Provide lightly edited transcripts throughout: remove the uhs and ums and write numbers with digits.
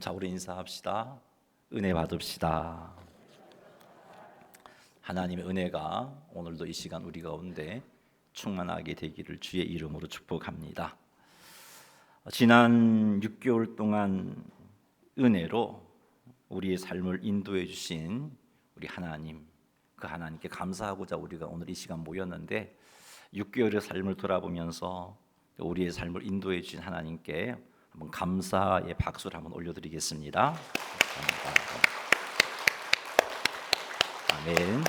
자, 우리 인사합시다. 은혜 받읍시다. 하나님의 은혜가 오늘도 이 시간 우리 가운데 충만하게 되기를 주의 이름으로 축복합니다. 지난 6개월 동안 은혜로 우리의 삶을 인도해 주신 우리 하나님, 그 하나님께 감사하고자 우리가 오늘 이 시간 모였는데, 6개월의 삶을 돌아보면서 우리의 삶을 인도해 주신 하나님께 한번 감사의 박수를 한번 올려드리겠습니다. 감사합니다. 아멘.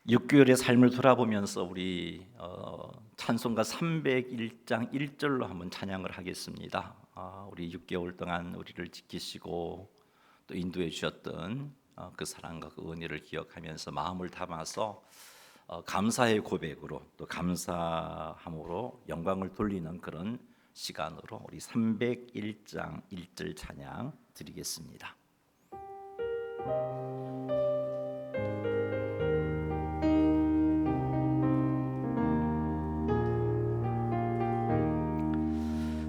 6개월의 삶을 돌아보면서 우리 찬송가 301장 1절로 한번 찬양을 하겠습니다. 우리 6개월 동안 우리를 지키시고 또 인도해 주셨던 그 사랑과 그 은혜를 기억하면서 마음을 담아서 감사의 고백으로 또 감사함으로 영광을 돌리는 그런 시간으로 우리 301장 1절 찬양 드리겠습니다.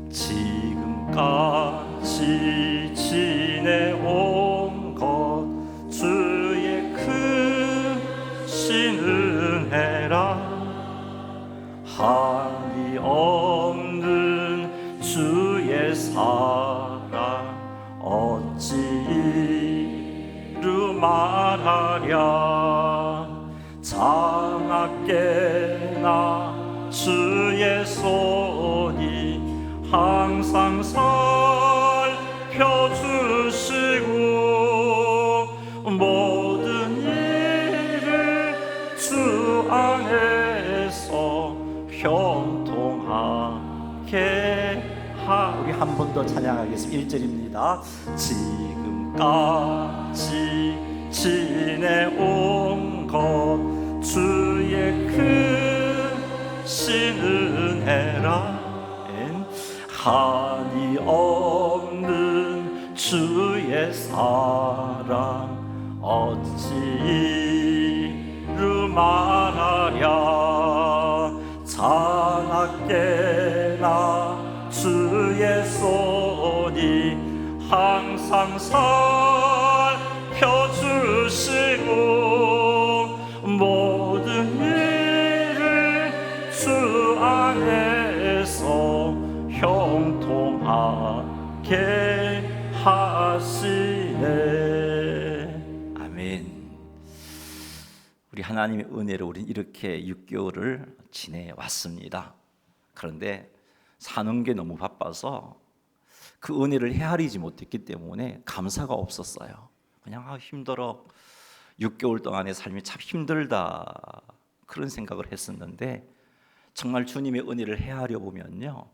지금까지 지내온 것 주의 크신 은혜라, 한이 없는 주의 사랑 어찌 이루 말하랴. 장하게나 주의 손이 항상 살펴주시고 모든 일을 주 안에서 형통하게 우리 한 번 더 찬양하겠습니다. 1절입니다. 지금까지 지내온 것 주의 크신 은혜라, 한이 없는 주의 사랑 어찌 이루 말하랴. 자나깨나 주의 손이 항상 살펴주시고 모든 일을 주 안에서 형통하게 하시네. 아멘. 우리 하나님의 은혜로 우리는 이렇게 6개월을 지내왔습니다. 그런데 사는 게 너무 바빠서 그 은혜를 헤아리지 못했기 때문에 감사가 없었어요. 그냥 힘들어, 6개월 동안의 삶이 참 힘들다, 그런 생각을 했었는데, 정말 주님의 은혜를 헤아려 보면요,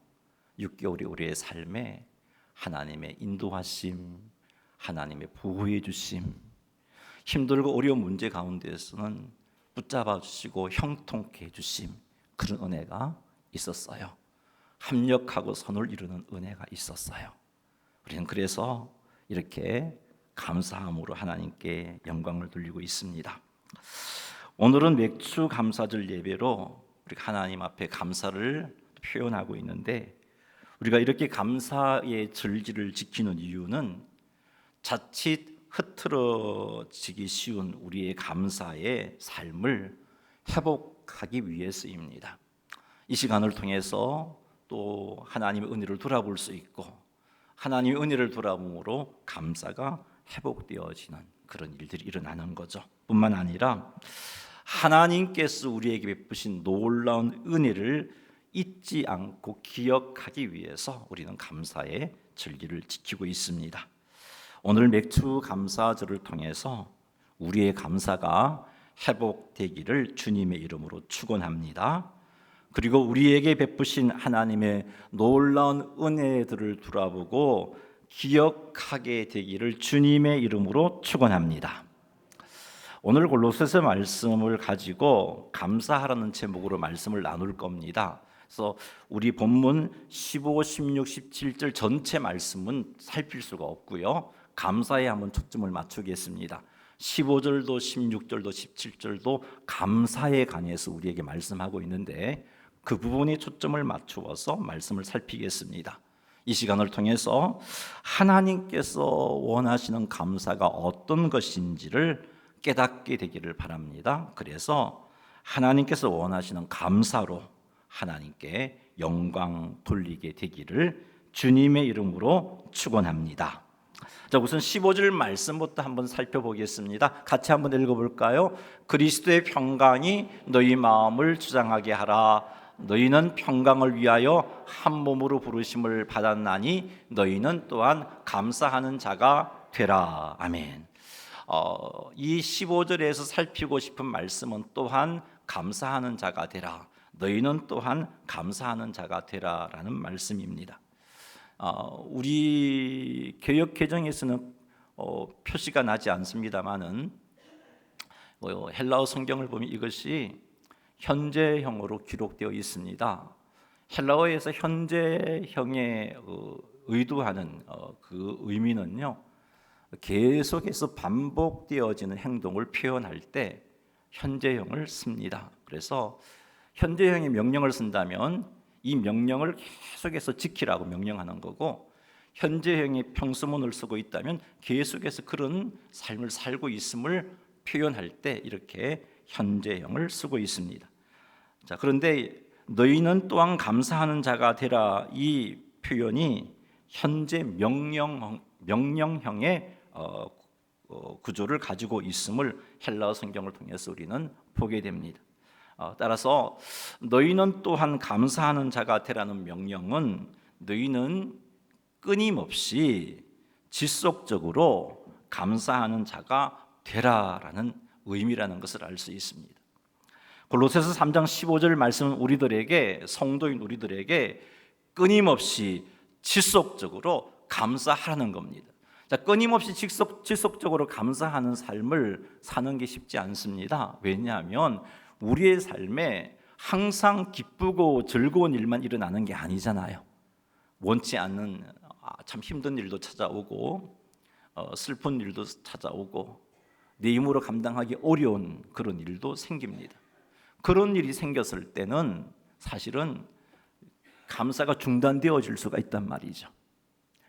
6개월이 우리의 삶에 하나님의 인도하심, 하나님의 보호해 주심, 힘들고 어려운 문제 가운데에서는 붙잡아 주시고 형통케 해 주심, 그런 은혜가 있었어요. 합력하고 선을 이루는 은혜가 있었어요. 우리는 그래서 이렇게 감사함으로 하나님께 영광을 돌리고 있습니다. 오늘은 맥주 감사절 예배로 우리 하나님 앞에 감사를 표현하고 있는데, 우리가 이렇게 감사의 절기를 지키는 이유는 자칫 흐트러지기 쉬운 우리의 감사의 삶을 회복하기 위해서입니다. 이 시간을 통해서 또 하나님의 은혜를 돌아볼 수 있고, 하나님의 은혜를 돌아봄으로 감사가 회복되어지는 그런 일들이 일어나는 거죠. 뿐만 아니라 하나님께서 우리에게 베푸신 놀라운 은혜를 잊지 않고 기억하기 위해서 우리는 감사의 절기를 지키고 있습니다. 오늘 맥주 감사절을 통해서 우리의 감사가 회복되기를 주님의 이름으로 축원합니다. 그리고 우리에게 베푸신 하나님의 놀라운 은혜들을 돌아보고 기억하게 되기를 주님의 이름으로 축원합니다. 오늘 골로새서 말씀을 가지고 감사하라는 제목으로 말씀을 나눌 겁니다. 그래서 우리 본문 15, 16, 17절 전체 말씀은 살필 수가 없고요, 감사에 한번 초점을 맞추겠습니다. 15절도 16절도 17절도 감사에 관해서 우리에게 말씀하고 있는데, 그 부분에 초점을 맞추어서 말씀을 살피겠습니다. 이 시간을 통해서 하나님께서 원하시는 감사가 어떤 것인지를 깨닫게 되기를 바랍니다. 그래서 하나님께서 원하시는 감사로 하나님께 영광 돌리게 되기를 주님의 이름으로 축원합니다. 자, 우선 15절 말씀부터 한번 살펴보겠습니다. 같이 한번 읽어볼까요? 그리스도의 평강이 너희 마음을 주장하게 하라. 너희는 평강을 위하여 한 몸으로 부르심을 받았나니 너희는 또한 감사하는 자가 되라. 아멘. 이 15절에서 살피고 싶은 말씀은 또한 감사하는 자가 되라. 너희는 또한 감사하는 자가 되라라는 말씀입니다. 우리 개역 개정에서는 표시가 나지 않습니다만은 헬라어 성경을 보면 이것이 현재형으로 기록되어 있습니다. 헬라어에서 현재형에 의도하는 그 의미는요, 계속해서 반복되어지는 행동을 표현할 때 현재형을 씁니다. 그래서 현재형의 명령을 쓴다면 이 명령을 계속해서 지키라고 명령하는 거고, 현재형의 평수문을 쓰고 있다면 계속해서 그런 삶을 살고 있음을 표현할 때 이렇게 현재형을 쓰고 있습니다. 자, 그런데 너희는 또한 감사하는 자가 되라, 이 표현이 현재 명령형의 구조를 가지고 있음을 헬라어 성경을 통해서 우리는 보게 됩니다. 따라서 너희는 또한 감사하는 자가 되라는 명령은 너희는 끊임없이 지속적으로 감사하는 자가 되라라는 의미라는 것을 알 수 있습니다. 골로새서 3장 15절 말씀은 우리들에게, 성도인 우리들에게 끊임없이 지속적으로 감사하라는 겁니다. 자, 끊임없이 지속적으로 감사하는 삶을 사는 게 쉽지 않습니다. 왜냐하면 우리의 삶에 항상 기쁘고 즐거운 일만 일어나는 게 아니잖아요. 원치 않는 참 힘든 일도 찾아오고 슬픈 일도 찾아오고 내 힘으로 감당하기 어려운 그런 일도 생깁니다. 그런 일이 생겼을 때는 사실은 감사가 중단되어질 수가 있단 말이죠.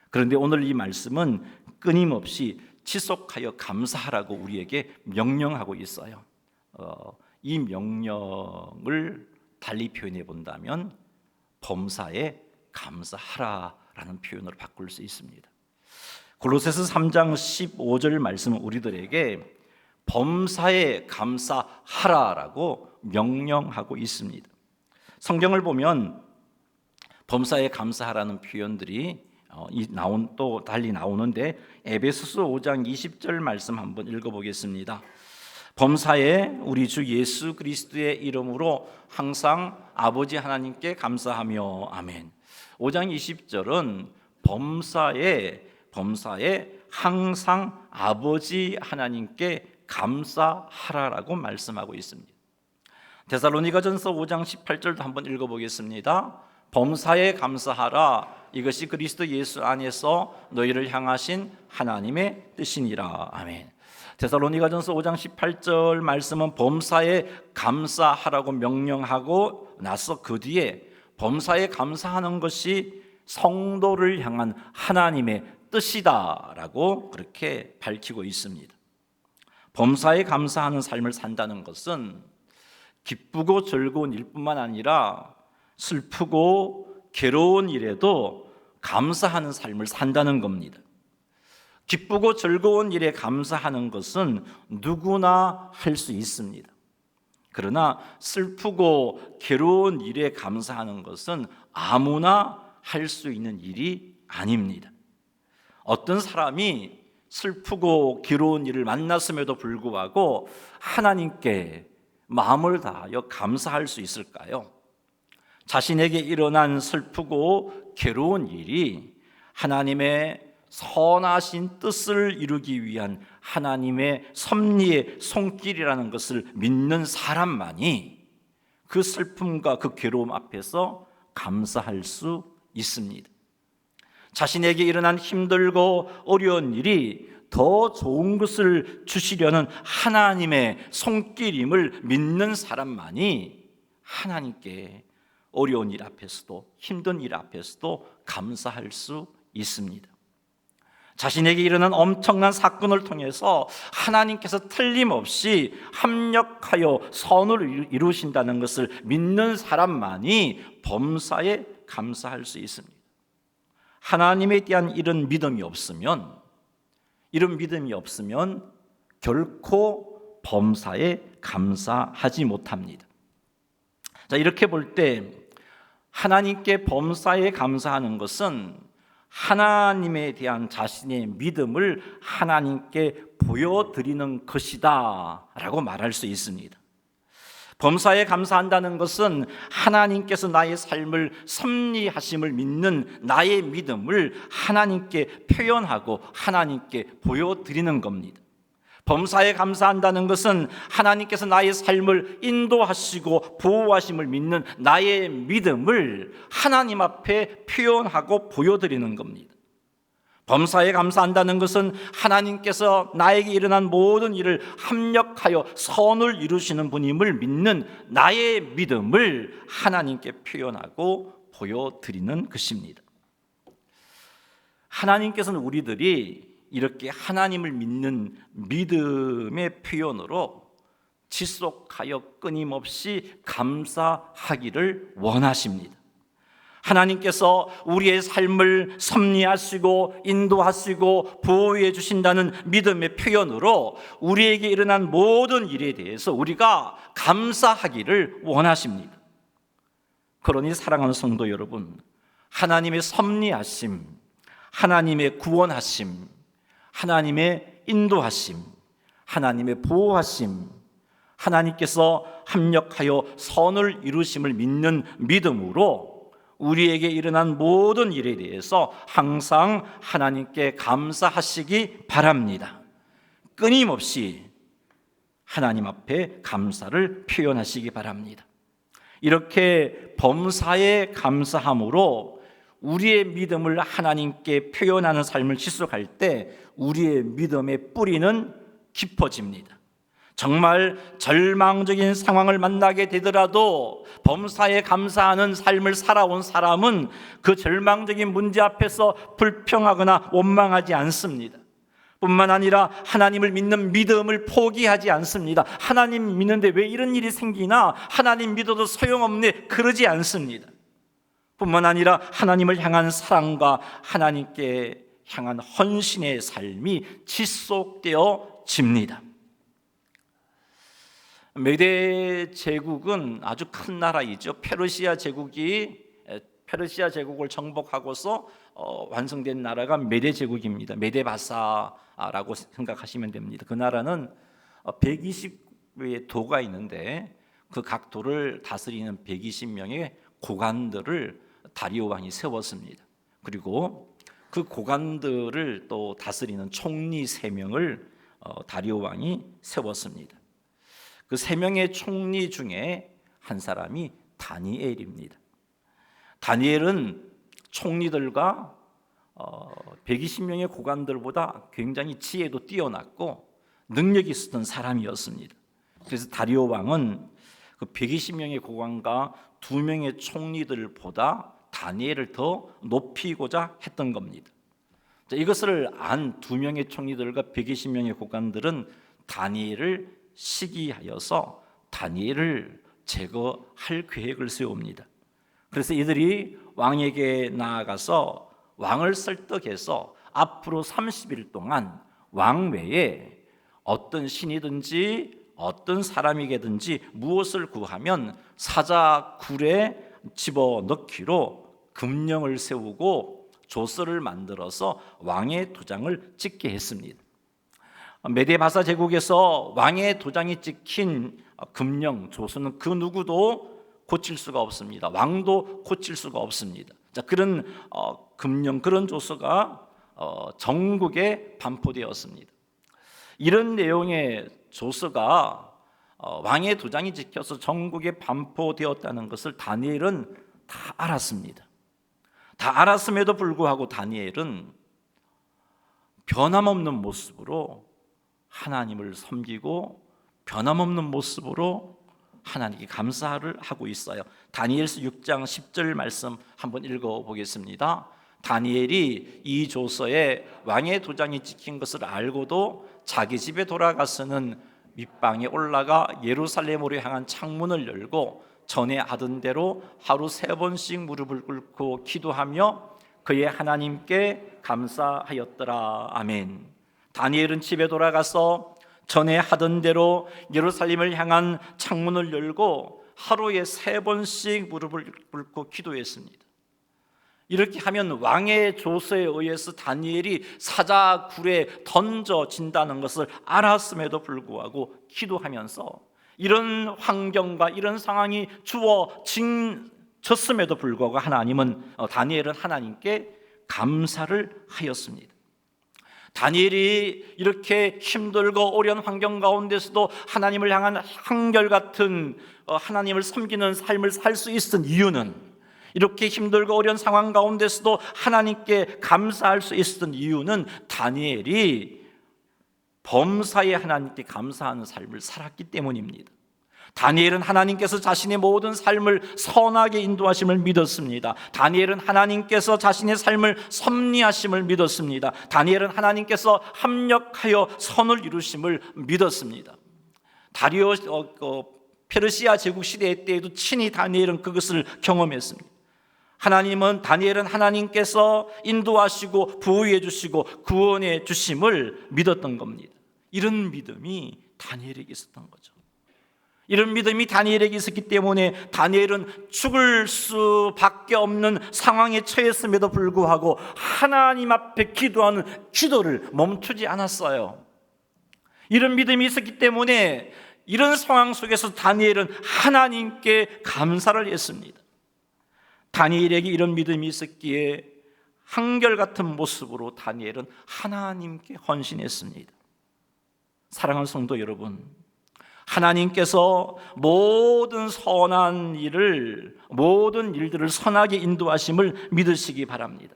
그런데 오늘 이 말씀은 끊임없이 지속하여 감사하라고 우리에게 명령하고 있어요. 이 명령을 달리 표현해 본다면 범사에 감사하라라는 표현으로 바꿀 수 있습니다. 골로새서 3장 15절 말씀은 우리들에게 범사에 감사하라라고 명령하고 있습니다. 성경을 보면 범사에 감사하라는 표현들이 또 달리 나오는데, 에베소서 5장 20절 말씀 한번 읽어보겠습니다. 범사에 우리 주 예수 그리스도의 이름으로 항상 아버지 하나님께 감사하며, 아멘. 5장 20절은 범사에 항상 아버지 하나님께 감사하라라고 말씀하고 있습니다. 데살로니가전서 5장 18절도 한번 읽어보겠습니다. 범사에 감사하라, 이것이 그리스도 예수 안에서 너희를 향하신 하나님의 뜻이니라. 아멘. 데살로니가전서 5장 18절 말씀은 범사에 감사하라고 명령하고 나서 그 뒤에 범사에 감사하는 것이 성도를 향한 하나님의 뜻이다라고 그렇게 밝히고 있습니다. 범사에 감사하는 삶을 산다는 것은 기쁘고 즐거운 일뿐만 아니라 슬프고 괴로운 일에도 감사하는 삶을 산다는 겁니다. 기쁘고 즐거운 일에 감사하는 것은 누구나 할 수 있습니다. 그러나 슬프고 괴로운 일에 감사하는 것은 아무나 할 수 있는 일이 아닙니다. 어떤 사람이 슬프고 괴로운 일을 만났음에도 불구하고 하나님께 마음을 다하여 감사할 수 있을까요? 자신에게 일어난 슬프고 괴로운 일이 하나님의 선하신 뜻을 이루기 위한 하나님의 섭리의 손길이라는 것을 믿는 사람만이 그 슬픔과 그 괴로움 앞에서 감사할 수 있습니다. 자신에게 일어난 힘들고 어려운 일이 더 좋은 것을 주시려는 하나님의 손길임을 믿는 사람만이 하나님께 어려운 일 앞에서도, 힘든 일 앞에서도 감사할 수 있습니다. 자신에게 일어난 엄청난 사건을 통해서 하나님께서 틀림없이 합력하여 선을 이루신다는 것을 믿는 사람만이 범사에 감사할 수 있습니다. 하나님에 대한 이런 믿음이 없으면 결코 범사에 감사하지 못합니다. 자, 이렇게 볼 때 하나님께 범사에 감사하는 것은 하나님에 대한 자신의 믿음을 하나님께 보여드리는 것이다 라고 말할 수 있습니다. 범사에 감사한다는 것은 하나님께서 나의 삶을 섭리하심을 믿는 나의 믿음을 하나님께 표현하고 하나님께 보여드리는 겁니다. 범사에 감사한다는 것은 하나님께서 나의 삶을 인도하시고 보호하심을 믿는 나의 믿음을 하나님 앞에 표현하고 보여드리는 겁니다. 범사에 감사한다는 것은 하나님께서 나에게 일어난 모든 일을 합력하여 선을 이루시는 분임을 믿는 나의 믿음을 하나님께 표현하고 보여드리는 것입니다. 하나님께서는 우리들이 이렇게 하나님을 믿는 믿음의 표현으로 지속하여 끊임없이 감사하기를 원하십니다. 하나님께서 우리의 삶을 섭리하시고 인도하시고 보호해 주신다는 믿음의 표현으로 우리에게 일어난 모든 일에 대해서 우리가 감사하기를 원하십니다. 그러니 사랑하는 성도 여러분, 하나님의 섭리하심, 하나님의 구원하심, 하나님의 인도하심, 하나님의 보호하심, 하나님께서 합력하여 선을 이루심을 믿는 믿음으로 우리에게 일어난 모든 일에 대해서 항상 하나님께 감사하시기 바랍니다. 끊임없이 하나님 앞에 감사를 표현하시기 바랍니다. 이렇게 범사에 감사함으로 우리의 믿음을 하나님께 표현하는 삶을 지속할 때 우리의 믿음의 뿌리는 깊어집니다. 정말 절망적인 상황을 만나게 되더라도 범사에 감사하는 삶을 살아온 사람은 그 절망적인 문제 앞에서 불평하거나 원망하지 않습니다. 뿐만 아니라 하나님을 믿는 믿음을 포기하지 않습니다. 하나님 믿는데 왜 이런 일이 생기나? 하나님 믿어도 소용없네. 그러지 않습니다. 뿐만 아니라 하나님을 향한 사랑과 하나님께 향한 헌신의 삶이 지속되어집니다. 메대 제국은 아주 큰 나라이죠. 페르시아 제국을 정복하고서 완성된 나라가 메대 제국입니다. 메데바사라고 생각하시면 됩니다. 그 나라는 120의 도가 있는데 그 각 도를 다스리는 120명의 고관들을 다리오 왕이 세웠습니다. 그리고 그 고관들을 또 다스리는 총리 3명을 다리오 왕이 세웠습니다. 그 3명의 총리 중에 한 사람이 다니엘입니다. 다니엘은 총리들과 120명의 고관들보다 굉장히 지혜도 뛰어났고 능력이 있었던 사람이었습니다. 그래서 다리오 왕은 그 120명의 고관과 2명의 총리들보다 다니엘을 더 높이고자 했던 겁니다. 이것을 안 2명의 총리들과 120명의 고관들은 다니엘을 시기하여서 다니엘을 제거할 계획을 세웁니다. 그래서 이들이 왕에게 나아가서 왕을 설득해서 앞으로 30일 동안 왕 외에 어떤 신이든지 어떤 사람에게든지 무엇을 구하면 사자굴에 집어넣기로 금령을 세우고 조서를 만들어서 왕의 도장을 찍게 했습니다. 메데바사 제국에서 왕의 도장이 찍힌 금령, 조서는 그 누구도 고칠 수가 없습니다. 왕도 고칠 수가 없습니다. 자, 그런 금령, 그런 조서가 전국에 반포되었습니다. 이런 내용의 조서가 왕의 도장이 찍혀서 전국에 반포되었다는 것을 다니엘은 다 알았습니다. 다 알았음에도 불구하고 다니엘은 변함없는 모습으로 하나님을 섬기고 변함없는 모습으로 하나님께 감사를 하고 있어요. 다니엘서 6장 10절 말씀 한번 읽어보겠습니다. 다니엘이 이 조서에 왕의 도장이 찍힌 것을 알고도 자기 집에 돌아가서는 밑방에 올라가 예루살렘으로 향한 창문을 열고 전에 하던 대로 하루 3번씩 무릎을 꿇고 기도하며 그의 하나님께 감사하였더라. 아멘. 다니엘은 집에 돌아가서 전에 하던 대로 예루살렘을 향한 창문을 열고 하루에 3번씩 무릎을 꿇고 기도했습니다. 이렇게 하면 왕의 조서에 의해서 다니엘이 사자굴에 던져진다는 것을 알았음에도 불구하고 기도하면서 이런 환경과 이런 상황이 주어졌음에도 불구하고 다니엘은 하나님께 감사를 하였습니다. 다니엘이 이렇게 힘들고 어려운 환경 가운데서도 하나님을 향한 한결같은 하나님을 섬기는 삶을 살 수 있었던 이유는, 이렇게 힘들고 어려운 상황 가운데서도 하나님께 감사할 수 있었던 이유는 다니엘이 범사에 하나님께 감사하는 삶을 살았기 때문입니다. 다니엘은 하나님께서 자신의 모든 삶을 선하게 인도하심을 믿었습니다. 다니엘은 하나님께서 자신의 삶을 섭리하심을 믿었습니다. 다니엘은 하나님께서 합력하여 선을 이루심을 믿었습니다. 다리오 페르시아 제국 시대 때에도 친히 다니엘은 그것을 경험했습니다. 다니엘은 하나님께서 인도하시고 보호해 주시고 구원해 주심을 믿었던 겁니다. 이런 믿음이 다니엘에게 있었던 거죠. 이런 믿음이 다니엘에게 있었기 때문에 다니엘은 죽을 수밖에 없는 상황에 처했음에도 불구하고 하나님 앞에 기도하는 기도를 멈추지 않았어요. 이런 믿음이 있었기 때문에 이런 상황 속에서 다니엘은 하나님께 감사를 했습니다. 다니엘에게 이런 믿음이 있었기에 한결같은 모습으로 다니엘은 하나님께 헌신했습니다. 사랑하는 성도 여러분, 하나님께서 모든 선한 일을, 모든 일들을 선하게 인도하심을 믿으시기 바랍니다.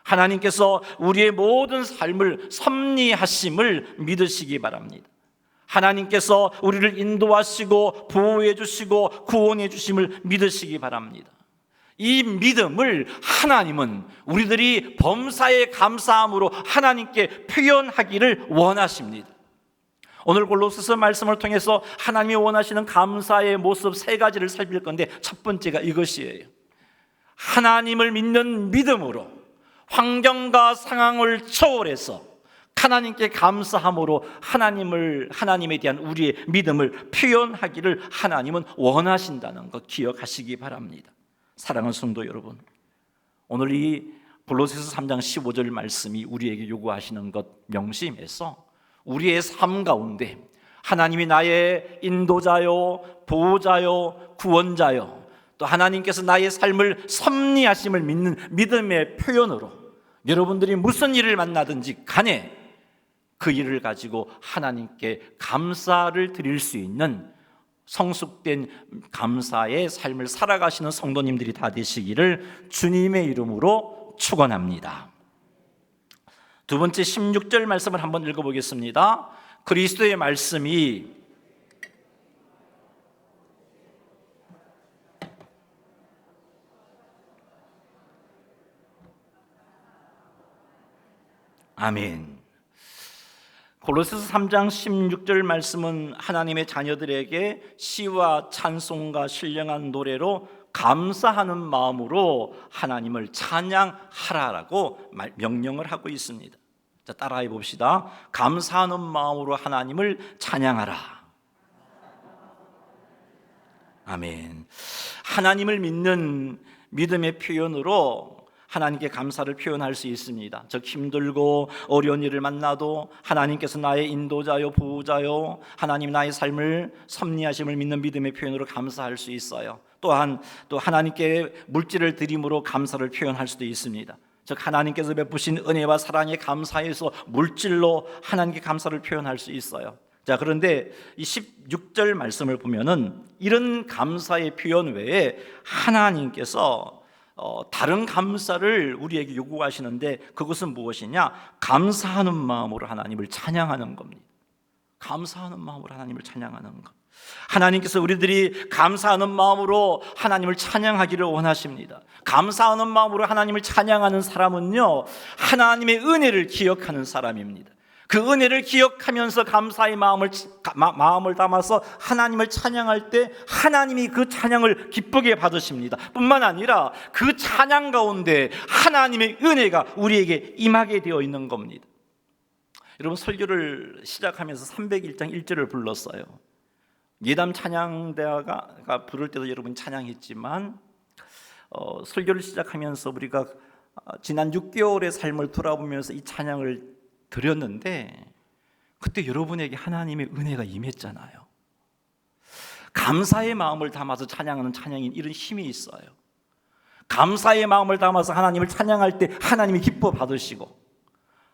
하나님께서 우리의 모든 삶을 섭리하심을 믿으시기 바랍니다. 하나님께서 우리를 인도하시고 보호해 주시고 구원해 주심을 믿으시기 바랍니다. 이 믿음을 하나님은 우리들이 범사에 감사함으로 하나님께 표현하기를 원하십니다. 오늘 골로새서 말씀을 통해서 하나님이 원하시는 감사의 모습 3가지를 살필 건데, 첫 번째가 이것이에요. 하나님을 믿는 믿음으로 환경과 상황을 초월해서 하나님께 감사함으로 하나님에 대한 우리의 믿음을 표현하기를 하나님은 원하신다는 것 기억하시기 바랍니다. 사랑하는 성도 여러분, 오늘 이 골로새서 3장 15절 말씀이 우리에게 요구하시는 것 명심해서 우리의 삶 가운데 하나님이 나의 인도자요, 보호자요, 구원자요, 또 하나님께서 나의 삶을 섭리하심을 믿는 믿음의 표현으로 여러분들이 무슨 일을 만나든지 간에 그 일을 가지고 하나님께 감사를 드릴 수 있는 성숙된 감사의 삶을 살아가시는 성도님들이 다 되시기를 주님의 이름으로 축원합니다. 두 번째 16절 말씀을 한번 읽어보겠습니다. 그리스도의 말씀이 아멘. 골로새서 3장 16절 말씀은 하나님의 자녀들에게 시와 찬송과 신령한 노래로 감사하는 마음으로 하나님을 찬양하라라고 명령을 하고 있습니다. 자, 따라해 봅시다. 감사하는 마음으로 하나님을 찬양하라. 아멘. 하나님을 믿는 믿음의 표현으로 하나님께 감사를 표현할 수 있습니다. 즉 힘들고 어려운 일을 만나도 하나님께서 나의 인도자요, 보호자요, 하나님 나의 삶을 섭리하심을 믿는 믿음의 표현으로 감사할 수 있어요. 또한 또 하나님께 물질을 드림으로 감사를 표현할 수도 있습니다. 즉 하나님께서 베푸신 은혜와 사랑에 감사해서 물질로 하나님께 감사를 표현할 수 있어요. 자, 그런데 이 16절 말씀을 보면은 이런 감사의 표현 외에 하나님께서 다른 감사를 우리에게 요구하시는데 그것은 무엇이냐? 감사하는 마음으로 하나님을 찬양하는 겁니다. 감사하는 마음으로 하나님을 찬양하는 것. 하나님께서 우리들이 감사하는 마음으로 하나님을 찬양하기를 원하십니다. 감사하는 마음으로 하나님을 찬양하는 사람은요, 하나님의 은혜를 기억하는 사람입니다. 그 은혜를 기억하면서 감사의 마음을 담아서 하나님을 찬양할 때 하나님이 그 찬양을 기쁘게 받으십니다. 뿐만 아니라 그 찬양 가운데 하나님의 은혜가 우리에게 임하게 되어 있는 겁니다. 여러분, 설교를 시작하면서 301장 1절을 불렀어요. 예담 찬양대가 부를 때도 여러분 찬양했지만, 설교를 시작하면서 우리가 지난 6개월의 삶을 돌아보면서 이 찬양을 드렸는데, 그때 여러분에게 하나님의 은혜가 임했잖아요. 감사의 마음을 담아서 찬양하는 찬양인 이런 힘이 있어요. 감사의 마음을 담아서 하나님을 찬양할 때 하나님이 기뻐 받으시고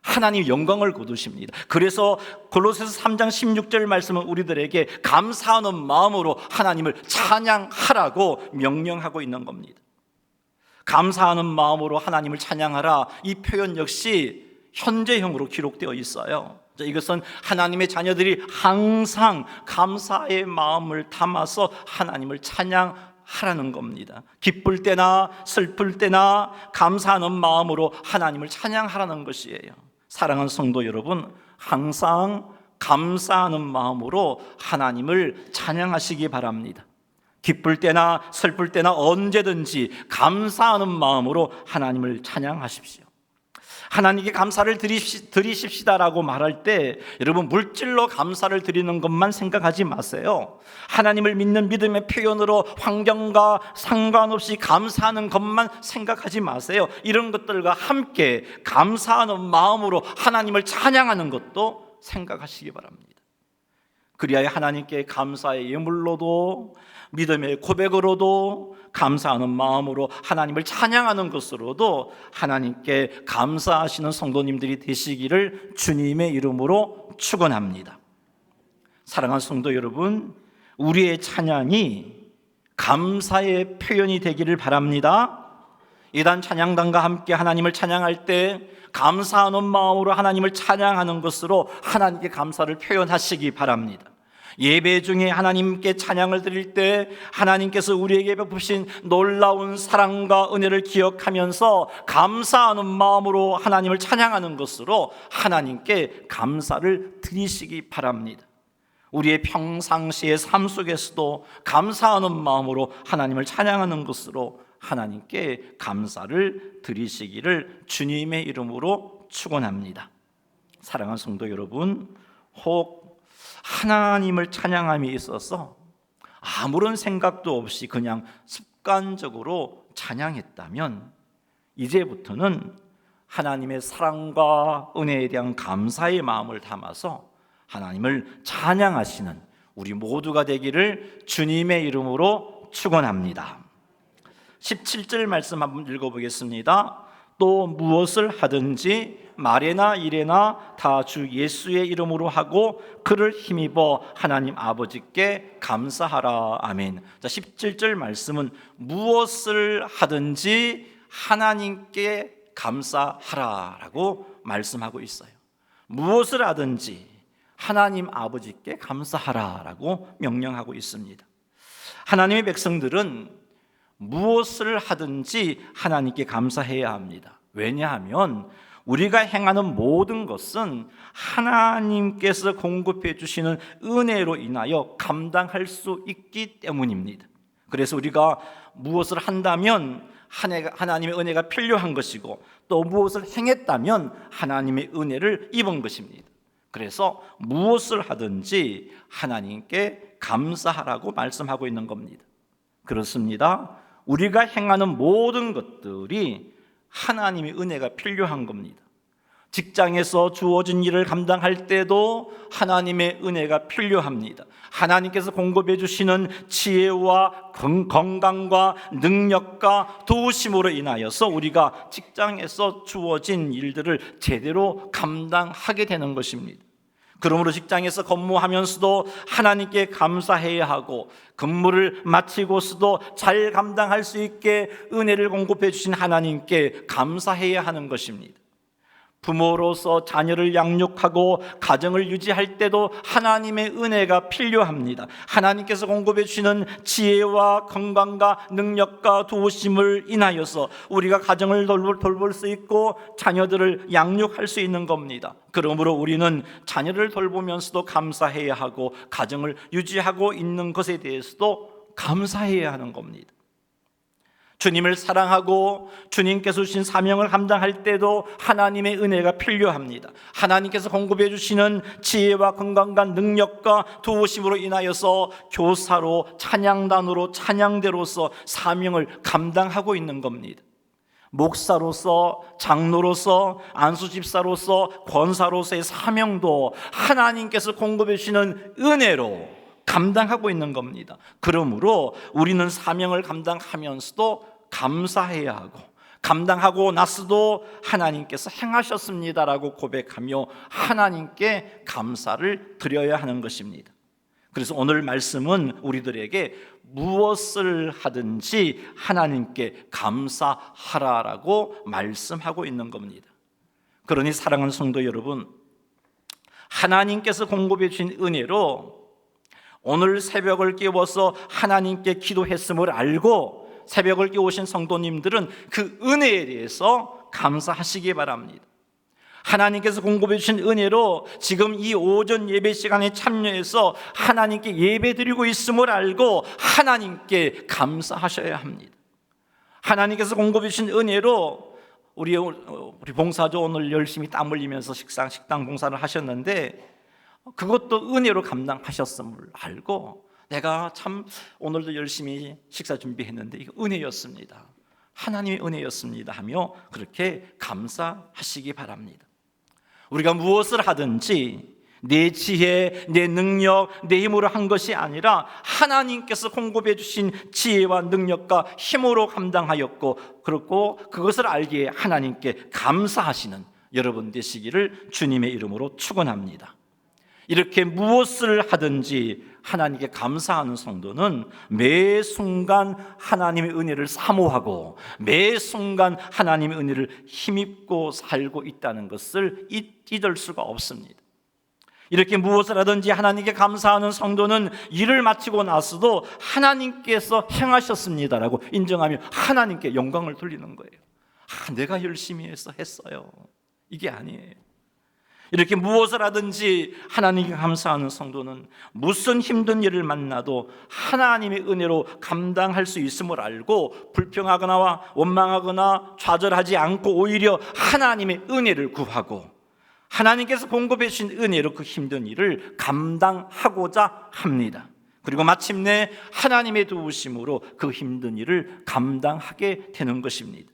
하나님 영광을 거두십니다. 그래서 골로새서 3장 16절 말씀은 우리들에게 감사하는 마음으로 하나님을 찬양하라고 명령하고 있는 겁니다. 감사하는 마음으로 하나님을 찬양하라, 이 표현 역시 현재형으로 기록되어 있어요. 이것은 하나님의 자녀들이 항상 감사의 마음을 담아서 하나님을 찬양하라는 겁니다. 기쁠 때나 슬플 때나 감사하는 마음으로 하나님을 찬양하라는 것이에요. 사랑하는 성도 여러분, 항상 감사하는 마음으로 하나님을 찬양하시기 바랍니다. 기쁠 때나 슬플 때나 언제든지 감사하는 마음으로 하나님을 찬양하십시오. 하나님께 감사를 드리십시다라고 말할 때 여러분, 물질로 감사를 드리는 것만 생각하지 마세요. 하나님을 믿는 믿음의 표현으로 환경과 상관없이 감사하는 것만 생각하지 마세요. 이런 것들과 함께 감사하는 마음으로 하나님을 찬양하는 것도 생각하시기 바랍니다. 그리하여 하나님께 감사의 예물로도 믿음의 고백으로도 감사하는 마음으로 하나님을 찬양하는 것으로도 하나님께 감사하시는 성도님들이 되시기를 주님의 이름으로 축원합니다. 사랑하는 성도 여러분, 우리의 찬양이 감사의 표현이 되기를 바랍니다. 이단 찬양단과 함께 하나님을 찬양할 때 감사하는 마음으로 하나님을 찬양하는 것으로 하나님께 감사를 표현하시기 바랍니다. 예배 중에 하나님께 찬양을 드릴 때 하나님께서 우리에게 베푸신 놀라운 사랑과 은혜를 기억하면서 감사하는 마음으로 하나님을 찬양하는 것으로 하나님께 감사를 드리시기 바랍니다. 우리의 평상시의 삶 속에서도 감사하는 마음으로 하나님을 찬양하는 것으로 하나님께 감사를 드리시기를 주님의 이름으로 축원합니다. 사랑하는 성도 여러분, 혹 하나님을 찬양함에 있어서 아무런 생각도 없이 그냥 습관적으로 찬양했다면, 이제부터는 하나님의 사랑과 은혜에 대한 감사의 마음을 담아서 하나님을 찬양하시는 우리 모두가 되기를 주님의 이름으로 축원합니다. 17절 말씀 한번 읽어보겠습니다. 또 무엇을 하든지 말에나 일에나 다 주 예수의 이름으로 하고 그를 힘입어 하나님 아버지께 감사하라. 아멘. 자, 17절 말씀은 무엇을 하든지 하나님께 감사하라라고 말씀하고 있어요. 무엇을 하든지 하나님 아버지께 감사하라라고 명령하고 있습니다. 하나님의 백성들은 무엇을 하든지 하나님께 감사해야 합니다. 왜냐하면 우리가 행하는 모든 것은 하나님께서 공급해 주시는 은혜로 인하여 감당할 수 있기 때문입니다. 그래서 우리가 무엇을 한다면 하나님의 은혜가 필요한 것이고, 또 무엇을 행했다면 하나님의 은혜를 입은 것입니다. 그래서 무엇을 하든지 하나님께 감사하라고 말씀하고 있는 겁니다. 그렇습니다. 우리가 행하는 모든 것들이 하나님의 은혜가 필요한 겁니다. 직장에서 주어진 일을 감당할 때도 하나님의 은혜가 필요합니다. 하나님께서 공급해 주시는 지혜와 건강과 능력과 도우심으로 인하여서 우리가 직장에서 주어진 일들을 제대로 감당하게 되는 것입니다. 그러므로 직장에서 근무하면서도 하나님께 감사해야 하고, 근무를 마치고서도 잘 감당할 수 있게 은혜를 공급해 주신 하나님께 감사해야 하는 것입니다. 부모로서 자녀를 양육하고 가정을 유지할 때도 하나님의 은혜가 필요합니다. 하나님께서 공급해 주시는 지혜와 건강과 능력과 도우심을 인하여서 우리가 가정을 돌볼 수 있고 자녀들을 양육할 수 있는 겁니다. 그러므로 우리는 자녀를 돌보면서도 감사해야 하고 가정을 유지하고 있는 것에 대해서도 감사해야 하는 겁니다. 주님을 사랑하고 주님께서 주신 사명을 감당할 때도 하나님의 은혜가 필요합니다. 하나님께서 공급해 주시는 지혜와 건강과 능력과 도우심으로 인하여서 교사로, 찬양단으로, 찬양대로서 사명을 감당하고 있는 겁니다. 목사로서, 장로로서, 안수집사로서, 권사로서의 사명도 하나님께서 공급해 주시는 은혜로 감당하고 있는 겁니다. 그러므로 우리는 사명을 감당하면서도 감사해야 하고, 감당하고 나서도 하나님께서 행하셨습니다라고 고백하며 하나님께 감사를 드려야 하는 것입니다. 그래서 오늘 말씀은 우리들에게 무엇을 하든지 하나님께 감사하라라고 말씀하고 있는 겁니다. 그러니 사랑하는 성도 여러분, 하나님께서 공급해 주신 은혜로 오늘 새벽을 깨워서 하나님께 기도했음을 알고 새벽을 깨우신 성도님들은 그 은혜에 대해서 감사하시기 바랍니다. 하나님께서 공급해 주신 은혜로 지금 이 오전 예배 시간에 참여해서 하나님께 예배 드리고 있음을 알고 하나님께 감사하셔야 합니다. 하나님께서 공급해 주신 은혜로 우리 봉사조 오늘 열심히 땀 흘리면서 식당 봉사를 하셨는데 그것도 은혜로 감당하셨음을 알고 내가 참 오늘도 열심히 식사 준비했는데 이거 은혜였습니다. 하나님의 은혜였습니다 하며 그렇게 감사하시기 바랍니다. 우리가 무엇을 하든지 내 지혜, 내 능력, 내 힘으로 한 것이 아니라 하나님께서 공급해 주신 지혜와 능력과 힘으로 감당하였고 그렇고 그것을 알기에 하나님께 감사하시는 여러분 되시기를 주님의 이름으로 축원합니다. 이렇게 무엇을 하든지 하나님께 감사하는 성도는 매 순간 하나님의 은혜를 사모하고 매 순간 하나님의 은혜를 힘입고 살고 있다는 것을 잊을 수가 없습니다. 이렇게 무엇을 하든지 하나님께 감사하는 성도는 일을 마치고 나서도 하나님께서 행하셨습니다라고 인정하며 하나님께 영광을 돌리는 거예요. 내가 열심히 해서 했어요. 이게 아니에요. 이렇게 무엇을 하든지 하나님께 감사하는 성도는 무슨 힘든 일을 만나도 하나님의 은혜로 감당할 수 있음을 알고 불평하거나 원망하거나 좌절하지 않고 오히려 하나님의 은혜를 구하고 하나님께서 공급해 주신 은혜로 그 힘든 일을 감당하고자 합니다. 그리고 마침내 하나님의 도우심으로 그 힘든 일을 감당하게 되는 것입니다.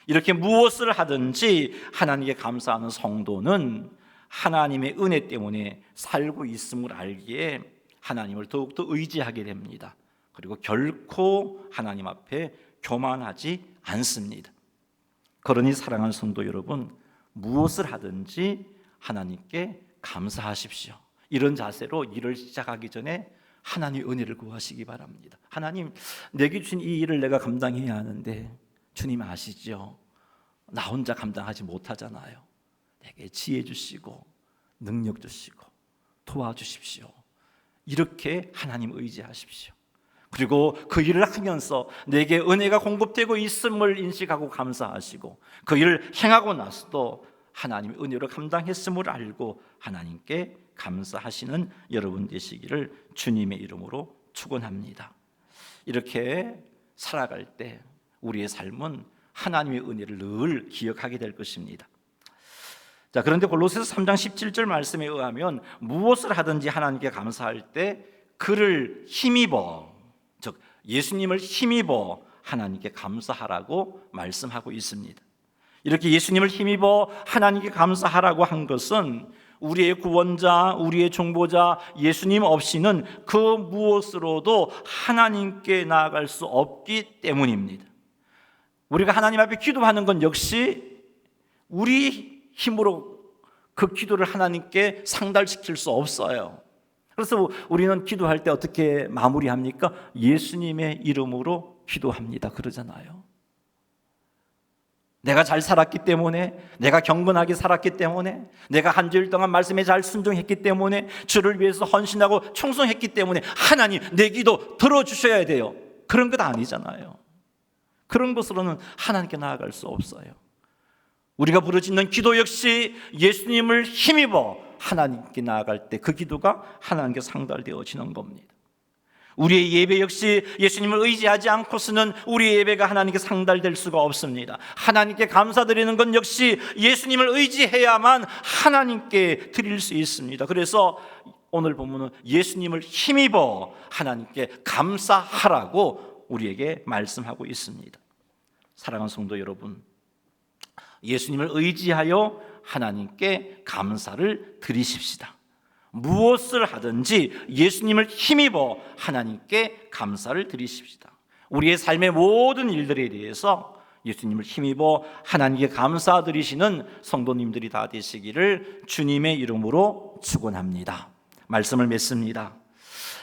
이렇게 무엇을 하든지 하나님께 감사하는 성도는 하나님의 은혜 때문에 살고 있음을 알기에 하나님을 더욱더 의지하게 됩니다. 그리고 결코 하나님 앞에 교만하지 않습니다. 그러니 사랑하는 성도 여러분, 무엇을 하든지 하나님께 감사하십시오. 이런 자세로 일을 시작하기 전에 하나님의 은혜를 구하시기 바랍니다. 하나님, 내게 주신 이 일을 내가 감당해야 하는데 주님 아시죠? 나 혼자 감당하지 못하잖아요. 내게 지혜 주시고 능력 주시고 도와주십시오. 이렇게 하나님 의지하십시오. 그리고 그 일을 하면서 내게 은혜가 공급되고 있음을 인식하고 감사하시고 그 일을 행하고 나서도 하나님의 은혜로 감당했음을 알고 하나님께 감사하시는 여러분 되시기를 주님의 이름으로 축원합니다. 이렇게 살아갈 때 우리의 삶은 하나님의 은혜를 늘 기억하게 될 것입니다. 자, 그런데 골로새서 3장 17절 말씀에 의하면 무엇을 하든지 하나님께 감사할 때 그를 힘입어, 즉 예수님을 힘입어 하나님께 감사하라고 말씀하고 있습니다. 이렇게 예수님을 힘입어 하나님께 감사하라고 한 것은 우리의 구원자, 우리의 중보자 예수님 없이는 그 무엇으로도 하나님께 나아갈 수 없기 때문입니다. 우리가 하나님 앞에 기도하는 건 역시 우리 힘으로 그 기도를 하나님께 상달시킬 수 없어요. 그래서 우리는 기도할 때 어떻게 마무리합니까? 예수님의 이름으로 기도합니다 그러잖아요. 내가 잘 살았기 때문에, 내가 경건하게 살았기 때문에, 내가 한 주일 동안 말씀에 잘 순종했기 때문에, 주를 위해서 헌신하고 충성했기 때문에 하나님 내 기도 들어주셔야 돼요. 그런 것 아니잖아요. 그런 것으로는 하나님께 나아갈 수 없어요. 우리가 부르짖는 기도 역시 예수님을 힘입어 하나님께 나아갈 때 그 기도가 하나님께 상달되어지는 겁니다. 우리의 예배 역시 예수님을 의지하지 않고서는 우리의 예배가 하나님께 상달될 수가 없습니다. 하나님께 감사드리는 건 역시 예수님을 의지해야만 하나님께 드릴 수 있습니다. 그래서 오늘 본문은 예수님을 힘입어 하나님께 감사하라고 우리에게 말씀하고 있습니다. 사랑하는 성도 여러분, 예수님을 의지하여 하나님께 감사를 드리십시다. 무엇을 하든지 예수님을 힘입어 하나님께 감사를 드리십시다. 우리의 삶의 모든 일들에 대해서 예수님을 힘입어 하나님께 감사드리시는 성도님들이 다 되시기를 주님의 이름으로 축원합니다. 말씀을 맺습니다.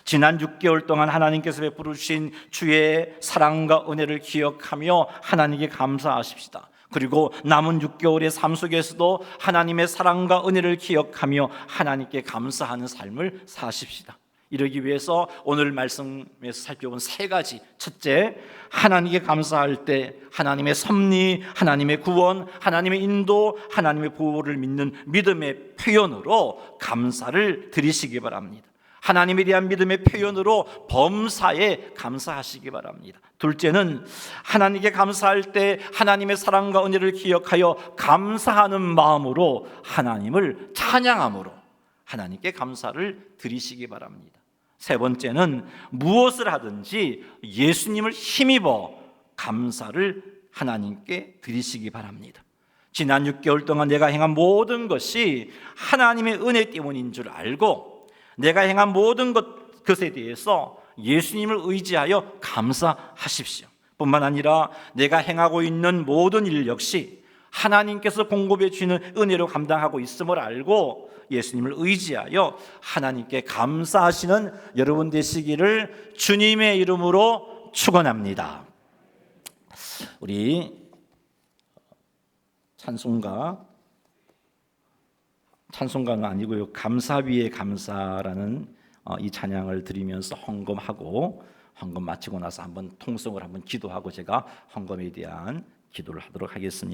지난 6개월 동안 하나님께서 베풀어 주신 주의 사랑과 은혜를 기억하며 하나님께 감사하십시다. 그리고 남은 6개월의 삶 속에서도 하나님의 사랑과 은혜를 기억하며 하나님께 감사하는 삶을 사십시다. 이러기 위해서 오늘 말씀에서 살펴본 3가지. 첫째, 하나님께 감사할 때 하나님의 섭리, 하나님의 구원, 하나님의 인도, 하나님의 보호를 믿는 믿음의 표현으로 감사를 드리시기 바랍니다. 하나님에 대한 믿음의 표현으로 범사에 감사하시기 바랍니다. 둘째는 하나님께 감사할 때 하나님의 사랑과 은혜를 기억하여 감사하는 마음으로 하나님을 찬양함으로 하나님께 감사를 드리시기 바랍니다. 세 번째는 무엇을 하든지 예수님을 힘입어 감사를 하나님께 드리시기 바랍니다. 지난 6개월 동안 내가 행한 모든 것이 하나님의 은혜 때문인 줄 알고 내가 행한 모든 것에 대해서 예수님을 의지하여 감사하십시오. 뿐만 아니라 내가 행하고 있는 모든 일 역시 하나님께서 공급해 주시는 은혜로 감당하고 있음을 알고 예수님을 의지하여 하나님께 감사하시는 여러분 되시기를 주님의 이름으로 축원합니다. 우리 찬송가는 아니고요, 감사 위에 감사라는 이 찬양을 드리면서 헌금하고, 헌금 마치고 나서 한번 통성을 한번 기도하고 제가 헌금에 대한 기도를 하도록 하겠습니다.